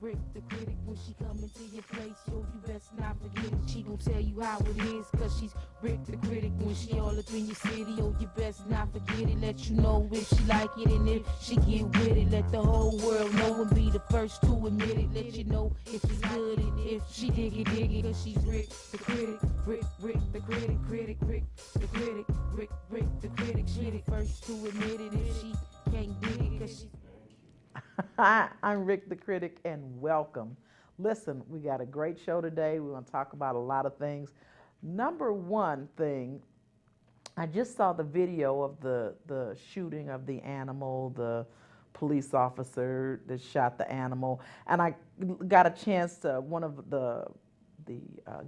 Rick, the critic, when she come into your place, yo, you best not forget it. She gon' tell you how it is, cause she's Rick, the critic. When she all up in your city, yo, you best not forget it. Let you know if she like it, and if she get with it. Let the whole world know and be the first to admit it. Let you know if it's good and if she dig it, cause she's Rick, the critic. Rick, the critic, Rick, the critic, Rick, the critic. She the first to admit it if she can't dig it, cause she. Hi, I'm Rick the Critic, and welcome. Listen, we got a great show today. We're going to talk about a lot of things. Number one thing, I just saw the video of the shooting of the animal, the police officer that shot the animal, and I got a chance to, one of the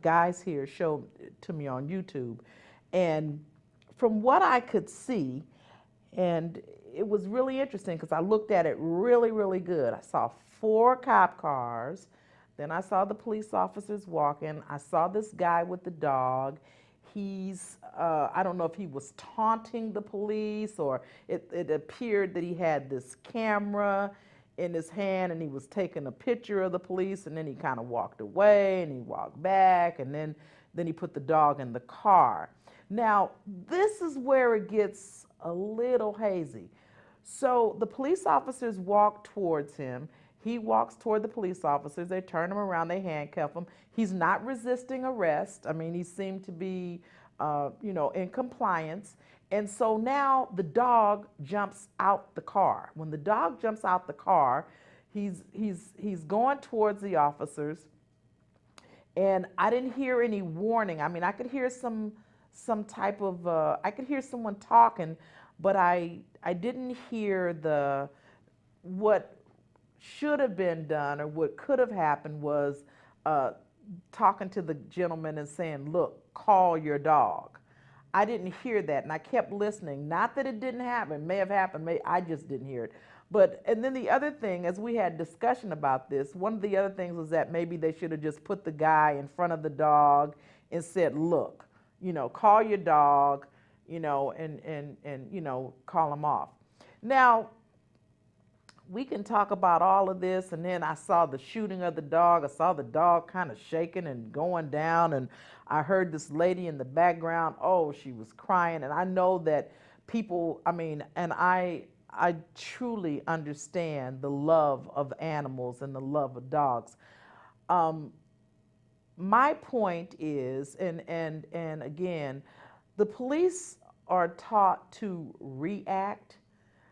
guys here showed it to me on YouTube, and from what I could see, and it was really interesting because I looked at it really, really good. I saw 4 cop cars. Then I saw the police officers walking. I saw this guy with the dog. I don't know if he was taunting the police or it appeared that he had this camera in his hand and he was taking a picture of the police, and then he kind of walked away and he walked back, and then he put the dog in the car. Now, this is where it gets a little hazy. So the police officers walk towards him. He walks toward the police officers. They turn him around. They handcuff him. He's not resisting arrest. I mean, he seemed to be, in compliance. And so now the dog jumps out the car. When the dog jumps out the car, he's going towards the officers. And I didn't hear any warning. I mean, I could hear some type of I could hear someone talking, but I didn't hear what should have been done or what could have happened was talking to the gentleman and saying, "Look, call your dog." I didn't hear that, and I kept listening. Not that it didn't happen; it may have happened. I just didn't hear it. And then the other thing, as we had discussion about this, one of the other things was that maybe they should have just put the guy in front of the dog and said, "Look, call your dog, and call him off." Now, we can talk about all of this, and then I saw the shooting of the dog. I saw the dog kind of shaking and going down, and I heard this lady in the background, oh, she was crying, and I know that people, and I truly understand the love of animals and the love of dogs. My point is, and again, the police are taught to react.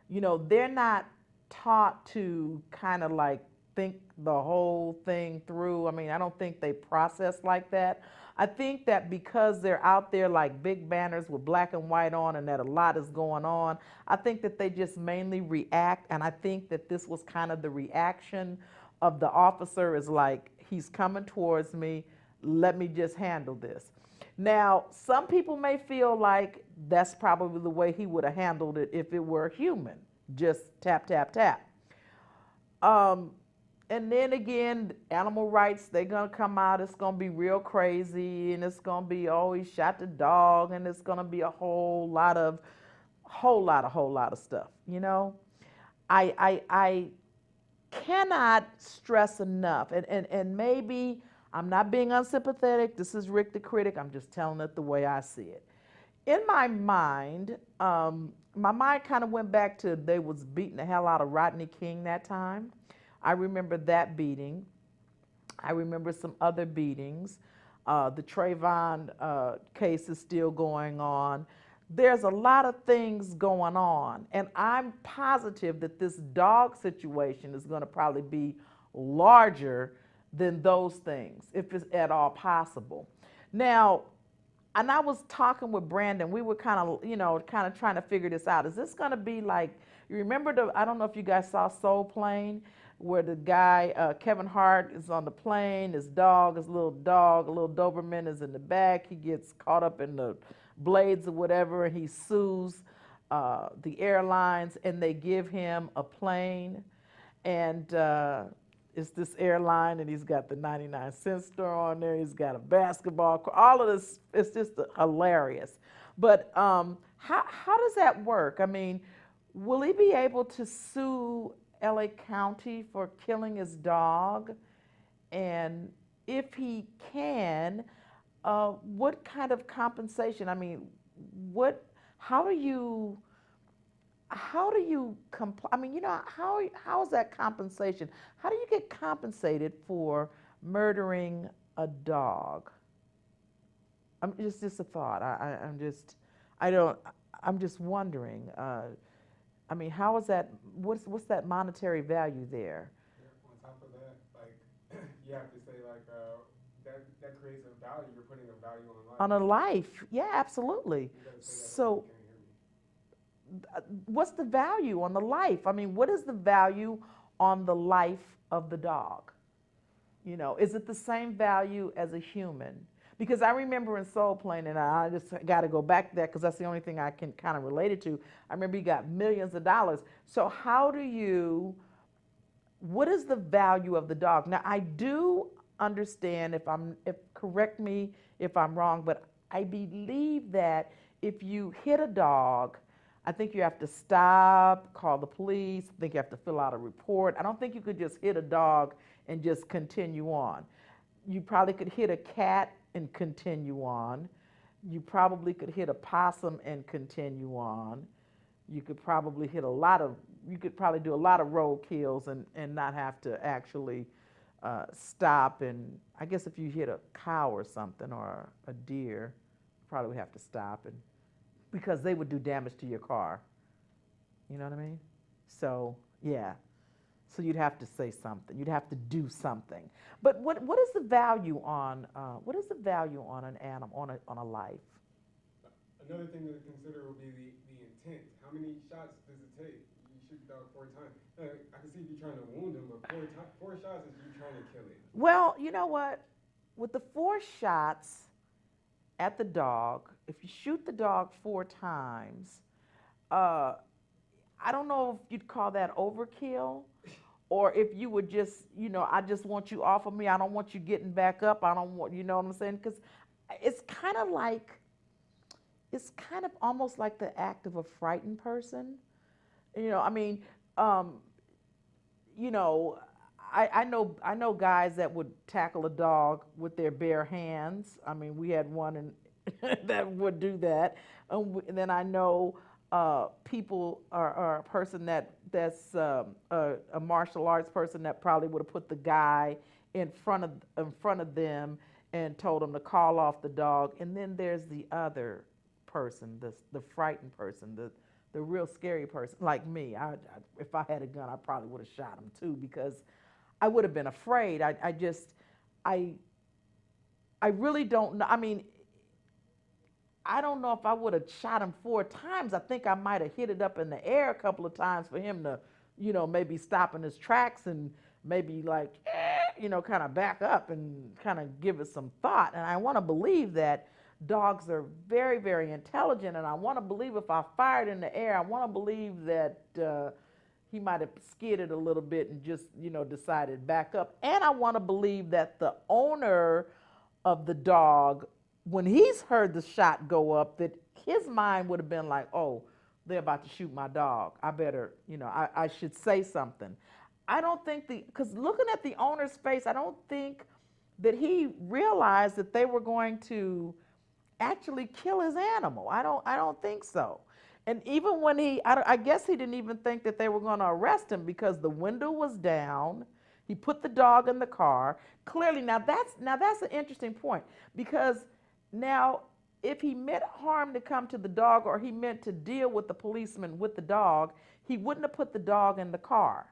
They're not taught to kind of like think the whole thing through. I mean, I don't think they process like that. I think that because they're out there like big banners with black and white on and that a lot is going on, I think that they just mainly react. And I think that this was kind of the reaction of the officer, is like, he's coming towards me, let me just handle this. Now, some people may feel like that's probably the way he would have handled it if it were human, just tap, tap, tap. And then again, animal rights, they're going to come out, it's going to be real crazy, and it's going to be, oh, he shot the dog, and it's going to be a whole lot of stuff, I cannot stress enough, and maybe I'm not being unsympathetic. This is Rick the Critic. I'm just telling it the way I see it. In my mind kind of went back to they was beating the hell out of Rodney King that time. I remember that beating. I remember some other beatings. The Trayvon case is still going on. There's a lot of things going on, and I'm positive that this dog situation is going to probably be larger than those things, if it's at all possible. Now, and I was talking with Brandon. We were kind of trying to figure this out. Is this going to be like, you remember I don't know if you guys saw Soul Plane, where the guy, Kevin Hart, is on the plane, his dog, his little dog, a little Doberman is in the back. He gets caught up in the blades or whatever, and he sues the airlines, and they give him a plane. And it's this airline, and he's got the 99-cent store on there. He's got a basketball court. All of this, it's just hilarious. But how does that work? I mean, will he be able to sue LA County for killing his dog? And if he can, what kind of compensation? I mean, what? How do you? How do you I mean, how is that compensation? How do you get compensated for murdering a dog? Just a thought. I don't. I'm just wondering. I mean, how is that? What's that monetary value there? Yeah, on top of that, like you have to say like that creates a value. You're putting a value on life. On a life, yeah, absolutely. You gotta say that. So, You can't hear me. what's the value on the life? I mean, what is the value on the life of the dog? Is it the same value as a human? Because I remember in Soul Plane, and I just got to go back to that because that's the only thing I can kind of relate it to. I remember he got millions of dollars. So what is the value of the dog? Now, I do understand if correct me if I'm wrong, but I believe that if you hit a dog, I think you have to stop, call the police. I think you have to fill out a report. I don't think you could just hit a dog and just continue on. You probably could hit a cat and continue on. You probably could hit a possum and continue on. You could probably do a lot of roadkills and not have to actually stop. And I guess if you hit a cow or something or a deer, you probably would have to stop because they would do damage to your car. You know what I mean? So, yeah. So you'd have to say something. You'd have to do something. But what is the value on an animal, on a life? Another thing to consider would be the intent. How many shots does it take? You shoot the dog 4 times. I can see if you're trying to wound him, but 4 shots is you trying to kill it. Well, you know what? With the 4 shots at the dog, if you shoot the dog 4 times, I don't know if you'd call that overkill, or if you would just, I just want you off of me. I don't want you getting back up. I don't want, you know what I'm saying? Because it's kind of almost like the act of a frightened person. I mean, I know guys that would tackle a dog with their bare hands. I mean, we had one that would do that. And then I know people or a person that's a martial arts person that probably would have put the guy in front of them and told them to call off the dog. And then there's the other person, the frightened person, the real scary person, like me. If I had a gun, I probably would have shot him too because I would have been afraid. I really don't know. I mean, I don't know if I would have shot him 4 times. I think I might have hit it up in the air a couple of times for him to, maybe stop in his tracks and maybe like, kind of back up and kind of give it some thought. And I want to believe that dogs are very, very intelligent. And I want to believe if I fired in the air, I want to believe that he might have skidded a little bit and just, decided back up. And I want to believe that the owner of the dog, when he's heard the shot go up, that his mind would have been like, oh, they're about to shoot my dog. I better, I should say something. I don't think because looking at the owner's face, I don't think that he realized that they were going to actually kill his animal. I don't think so. And even when I guess he didn't even think that they were going to arrest him because the window was down. He put the dog in the car. Clearly, now that's an interesting point because now if he meant harm to come to the dog or he meant to deal with the policeman with the dog, he wouldn't have put the dog in the car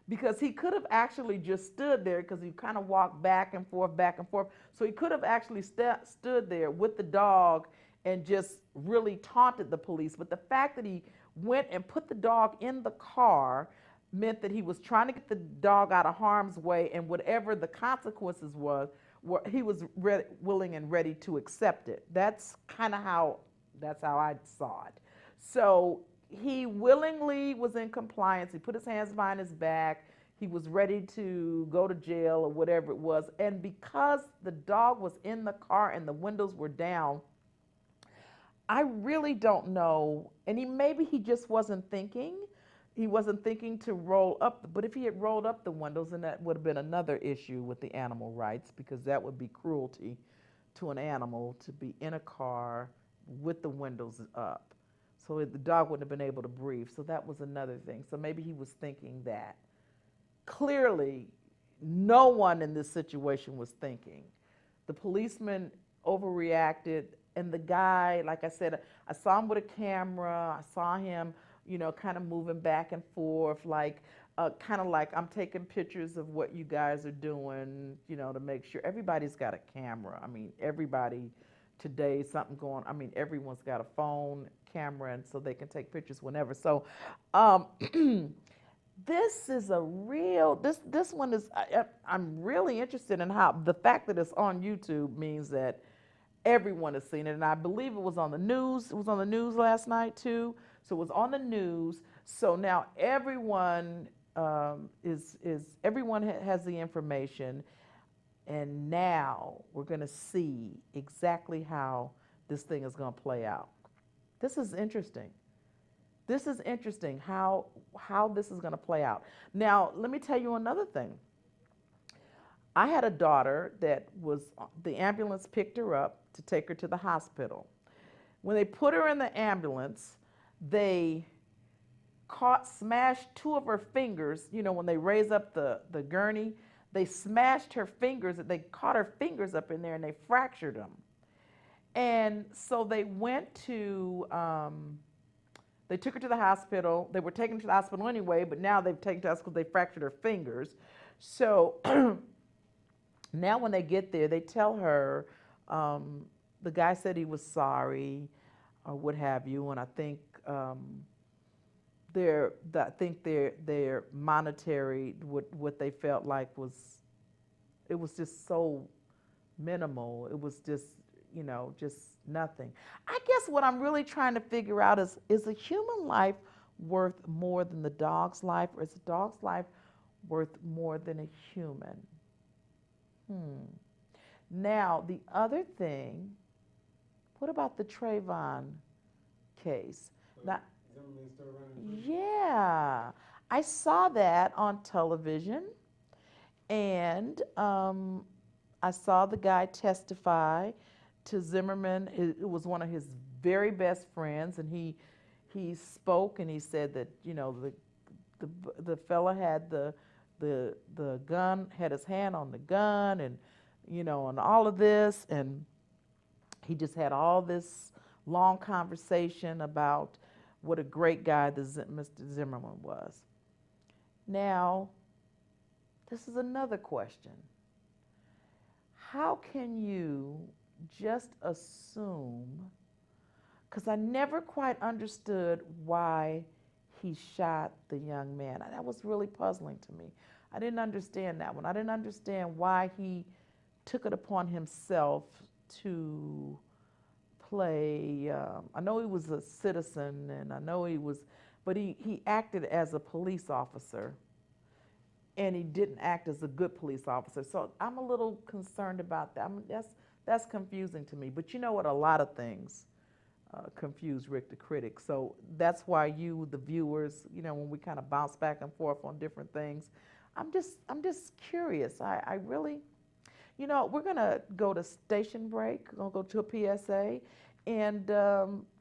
because he could have actually just stood there because he kind of walked back and forth, back and forth. So he could have actually stood there with the dog and just really taunted the police. But the fact that he went and put the dog in the car meant that he was trying to get the dog out of harm's way, and whatever the consequences he was willing and ready to accept it. That's how I saw it. So he willingly was in compliance. He put his hands behind his back. He was ready to go to jail or whatever it was. And because the dog was in the car and the windows were down, I really don't know. And maybe he just wasn't thinking. He wasn't thinking to roll up, but if he had rolled up the windows, then that would have been another issue with the animal rights, because that would be cruelty to an animal to be in a car with the windows up. So the dog wouldn't have been able to breathe. So that was another thing. So maybe he was thinking that. Clearly, no one in this situation was thinking. The policeman overreacted, and the guy, like I said, I saw him with a camera. I saw him, you know, kind of moving back and forth, like kind of like I'm taking pictures of what you guys are doing, you know, to make sure everybody's got a camera. I mean, everybody today, something going, I mean, everyone's got a phone camera, and so they can take pictures whenever. So this is a real, this one is, I'm really interested in how, the fact that it's on YouTube means that everyone has seen it, and I believe it was on the news. It was on the news last night too. So it was on the news. So now everyone everyone has the information, and now we're going to see exactly how this thing is going to play out. This is interesting. This is interesting how this is going to play out. Now, let me tell you another thing. I had a daughter that the ambulance picked her up to take her to the hospital. When they put her in the ambulance, they smashed two of her fingers. You know, when they raise up the gurney, they smashed her fingers. They caught her fingers up in there, and they fractured them. And so they went to, they took her to the hospital. They were taken to the hospital anyway, but now they've taken her to the hospital because they fractured her fingers. So now when they get there, they tell her, the guy said he was sorry or what have you, and I think their monetary, what they felt like it was just so minimal. It was just, you know, just nothing. I guess what I'm really trying to figure out is a human life worth more than the dog's life, or is a dog's life worth more than a human? Now, the other thing, what about the Trayvon case? Now, yeah, I saw that on television, and I saw the guy testify to Zimmerman. It was one of his very best friends, and he spoke, and he said that, you know, the fella had the gun, had his hand on the gun, and, you know, and all of this, and he just had all this long conversation about what a great guy Mr. Zimmerman was. Now, this is another question. How can you just assume, because I never quite understood why he shot the young man. That was really puzzling to me. I didn't understand that one. I didn't understand why he took it upon himself to play, I know he was a citizen, and I know he was, but he acted as a police officer, and he didn't act as a good police officer. So I'm a little concerned about that. That's confusing to me. But you know what? A lot of things confuse Rick the Critic. So that's why you, the viewers, you know, when we kind of bounce back and forth on different things, I'm just curious. I really, you know, we're gonna go to station break. We're gonna go to a PSA, and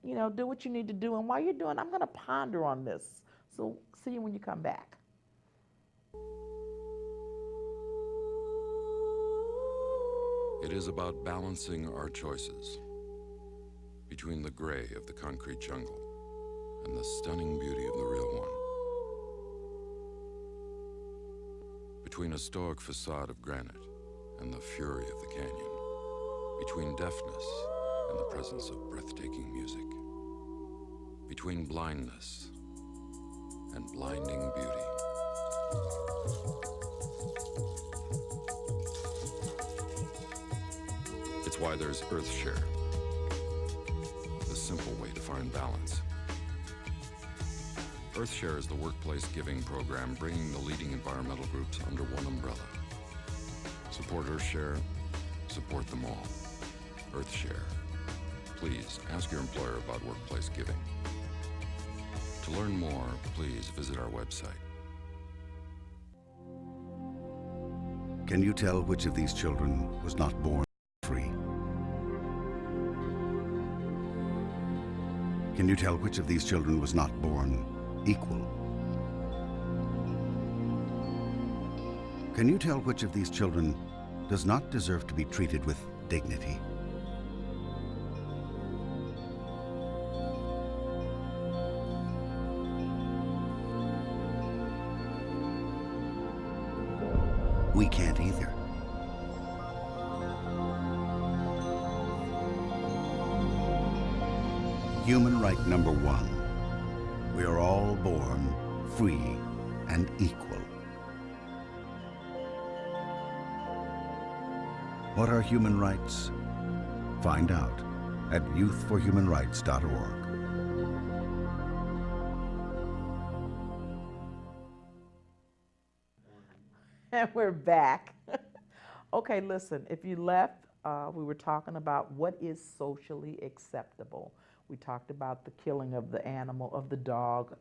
you know, do what you need to do. And while you're doing, I'm gonna ponder on this. So see you when you come back. It is about balancing our choices between the gray of the concrete jungle and the stunning beauty of the real one. Between a stoic facade of granite and the fury of the canyon. Between deafness and the presence of breathtaking music. Between blindness and blinding beauty. It's why there's EarthShare, the simple way to find balance. EarthShare is the workplace giving program bringing the leading environmental groups under one umbrella. Support EarthShare, support them all. EarthShare. Please ask your employer about workplace giving. To learn more, please visit our website. Can you tell which of these children was not born free? Can you tell which of these children was not born equal? Can you tell which of these children does not deserve to be treated with dignity? We can't either. Human right number one. We are all born free and equal. What are human rights? Find out at youthforhumanrights.org. And we're back. Okay, listen, if you left, we were talking about what is socially acceptable. We talked about the killing of the animal, of the dog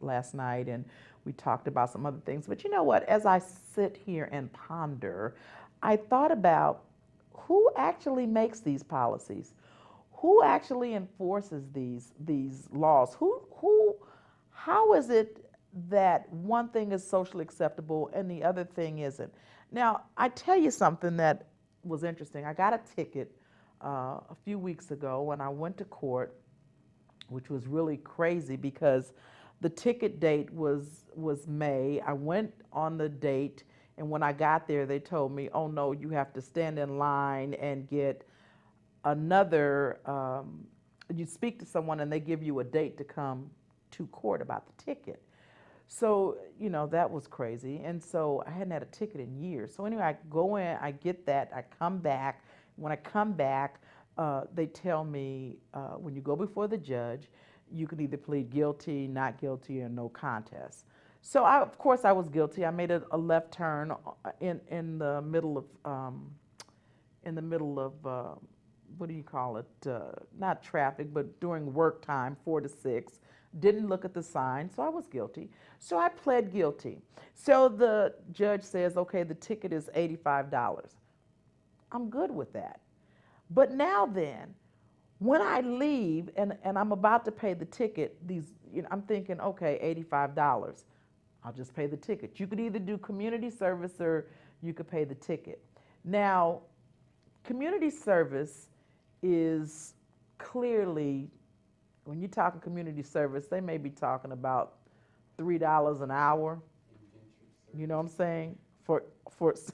last night, and we talked about some other things. But you know what? As I sit here and ponder, I thought about who actually makes these policies? Who actually enforces these laws? How is it that one thing is socially acceptable and the other thing isn't? Now, I tell you something that was interesting. I got a ticket a few weeks ago when I went to court, which was really crazy because the ticket date was May. I went on the date, and when I got there, they told me, oh no, you have to stand in line and get another, you speak to someone and they give you a date to come to court about the ticket. So, you know, that was crazy. And so I hadn't had a ticket in years. So anyway, I go in, I get that, I come back. When I come back, they tell me when you go before the judge, you can either plead guilty, not guilty, or no contest. So of course I was guilty. I made a left turn in the middle of what do you call it? Not traffic, but during work time, 4 to 6. Didn't look at the sign, so I was guilty. So I pled guilty. So the judge says, okay, the ticket is $85. I'm good with that. But now then, when I leave and I'm about to pay the ticket, I'm thinking, okay, $85. I'll just pay the ticket. You could either do community service or you could pay the ticket. Now, community service is clearly, when you're talking community service, they may be talking about $3 an hour. You know what I'm saying? For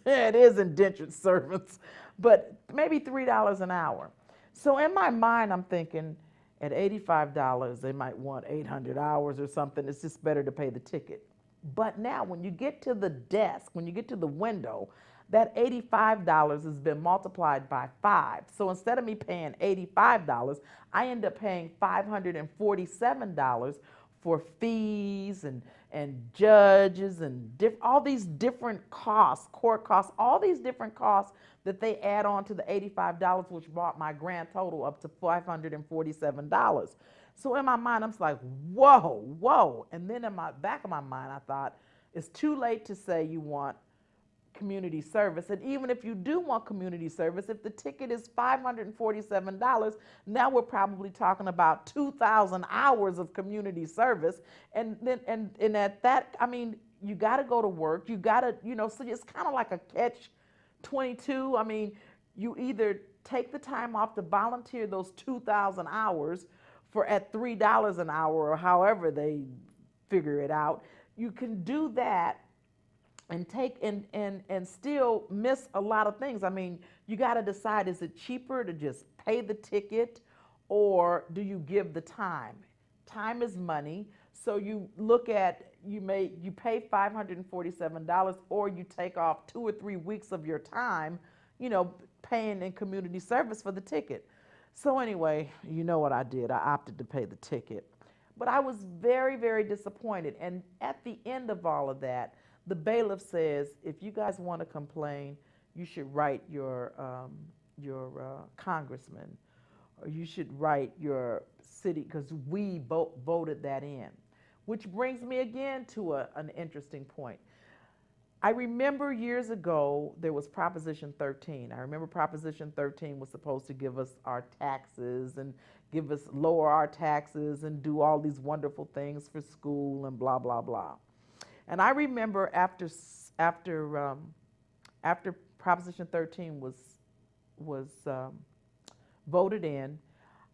it is indentured servants, but maybe $3 an hour. So in my mind, I'm thinking at $85, they might want 800 hours or something. It's just better to pay the ticket. But now when you get to the desk, when you get to the window, that $85 has been multiplied by 5. So instead of me paying $85, I end up paying $547 for fees and judges and all these different costs, court costs, all these different costs that they add on to the $85, which brought my grand total up to $547. So in my mind, I'm just like, whoa. And then in my back of my mind, I thought, it's too late to say you want community service. And even if you do want community service, if the ticket is $547, now we're probably talking about 2,000 hours of community service. And then, and at that, I mean, you got to go to work. You got to, so it's kind of like a catch-22. I mean, you either take the time off to volunteer those 2,000 hours for at $3 an hour or however they figure it out. You can do that and take and still miss a lot of things. I mean, you got to decide, is it cheaper to just pay the ticket or do you give the time? Time is money. So you look at, you pay $547 or you take off 2 or 3 weeks of your time, paying in community service for the ticket. So anyway, you know what I did? I opted to pay the ticket. But I was very, very disappointed. And at the end of all of that, the bailiff says, if you guys want to complain, you should write your congressman, or you should write your city, because we voted that in. which brings me again to an interesting point. I remember years ago there was Proposition 13. I remember Proposition 13 was supposed to give us our taxes and give us lower our taxes and do all these wonderful things for school and blah blah blah. And I remember after Proposition 13 was voted in,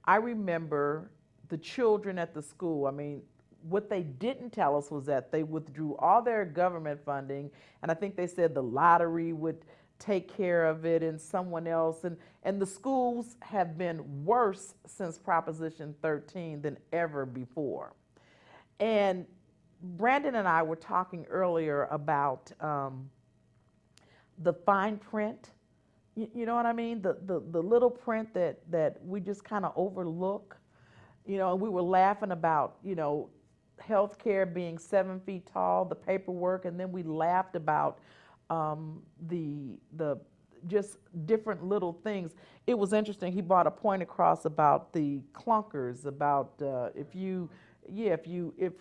I remember the children at the school. I mean, what they didn't tell us was that they withdrew all their government funding, and I think they said the lottery would take care of it and someone else. And the schools have been worse since Proposition 13 than ever before. And Brandon and I were talking earlier about the fine print. You know what I mean? The little print that we just kind of overlook. You know, and we were laughing about, you know, healthcare being 7 feet tall, the paperwork, and then we laughed about the just different little things. It was interesting. He brought a point across about the clunkers, about if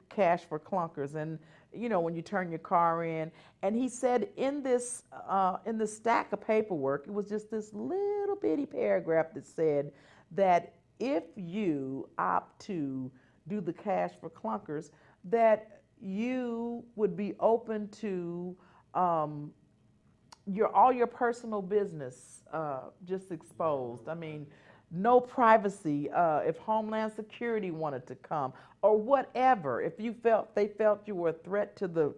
cash for clunkers, and you know, when you turn your car in. And he said in this stack of paperwork, it was just this little bitty paragraph that said that if you opt to do the cash for clunkers, that you would be open to all your personal business just exposed. I mean, no privacy. If Homeland Security wanted to come or whatever, if they felt you were a threat to the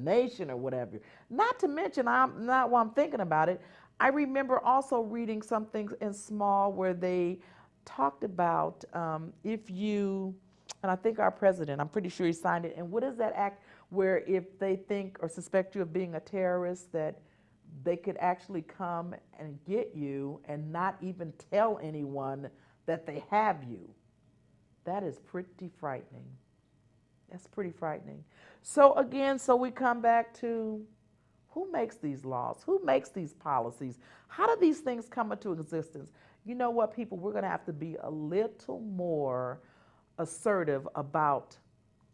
nation or whatever. Not to mention, not while I'm thinking about it, I remember also reading some things in Small where they talked about if you, and I think our president, I'm pretty sure he signed it, and what is that act where if they think or suspect you of being a terrorist, that they could actually come and get you and not even tell anyone that they have you. That is pretty frightening. That's pretty frightening. So again, we come back to who makes these laws? Who makes these policies? How do these things come into existence? You know what, people, we're going to have to be a little more assertive about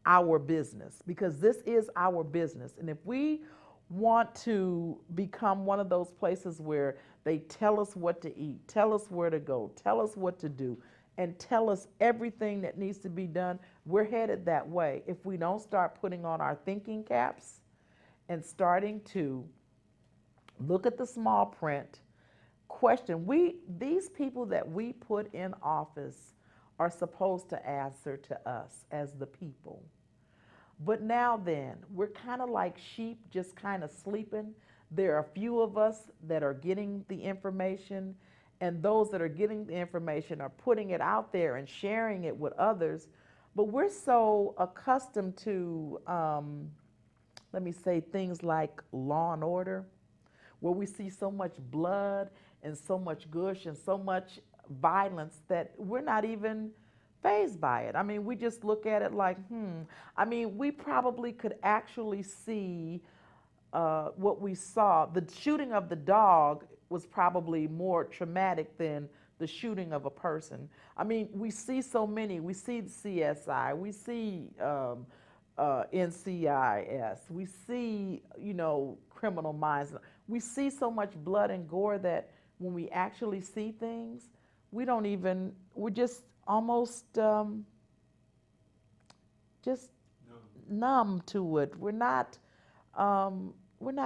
our business, because this is our business. And if we want to become one of those places where they tell us what to eat, tell us where to go, tell us what to do, and tell us everything that needs to be done, we're headed that way. If we don't start putting on our thinking caps and starting to look at the small print, question, these people that we put in office are supposed to answer to us as the people. But now then, we're kind of like sheep just kind of sleeping. There are a few of us that are getting the information, and those that are getting the information are putting it out there and sharing it with others. But we're so accustomed to, let me say, things like Law and Order, where we see so much blood and so much gush and so much violence that we're not even fazed by it. I mean, we just look at it like, I mean, we probably could actually see what we saw. The shooting of the dog was probably more traumatic than the shooting of a person. I mean, we see so many. We see the CSI. We see NCIS. We see, you know, Criminal Minds. We see so much blood and gore that when we actually see things, we don't even, we're just almost just numb to it. We're not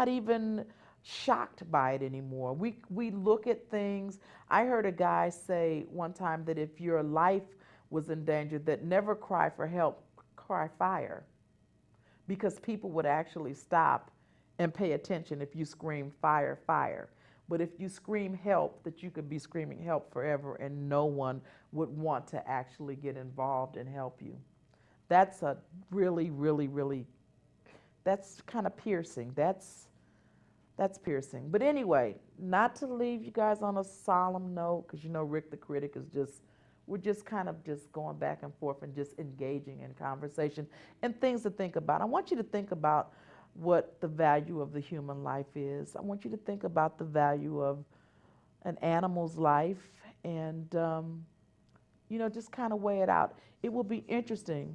even shocked by it anymore. We look at things. I heard a guy say one time that if your life was in danger, that never cry for help, cry fire, because people would actually stop and pay attention if you scream fire, fire. But if you scream help, that you could be screaming help forever and no one would want to actually get involved and help you. That's a really, really, really, that's kind of piercing. That's piercing. But anyway, not to leave you guys on a solemn note, because you know Rick the Critic is just, we're just kind of just going back and forth and just engaging in conversation and things to think about. I want you to think about what the value of the human life is. I want you to think about the value of an animal's life and, you know, just kind of weigh it out. It will be interesting.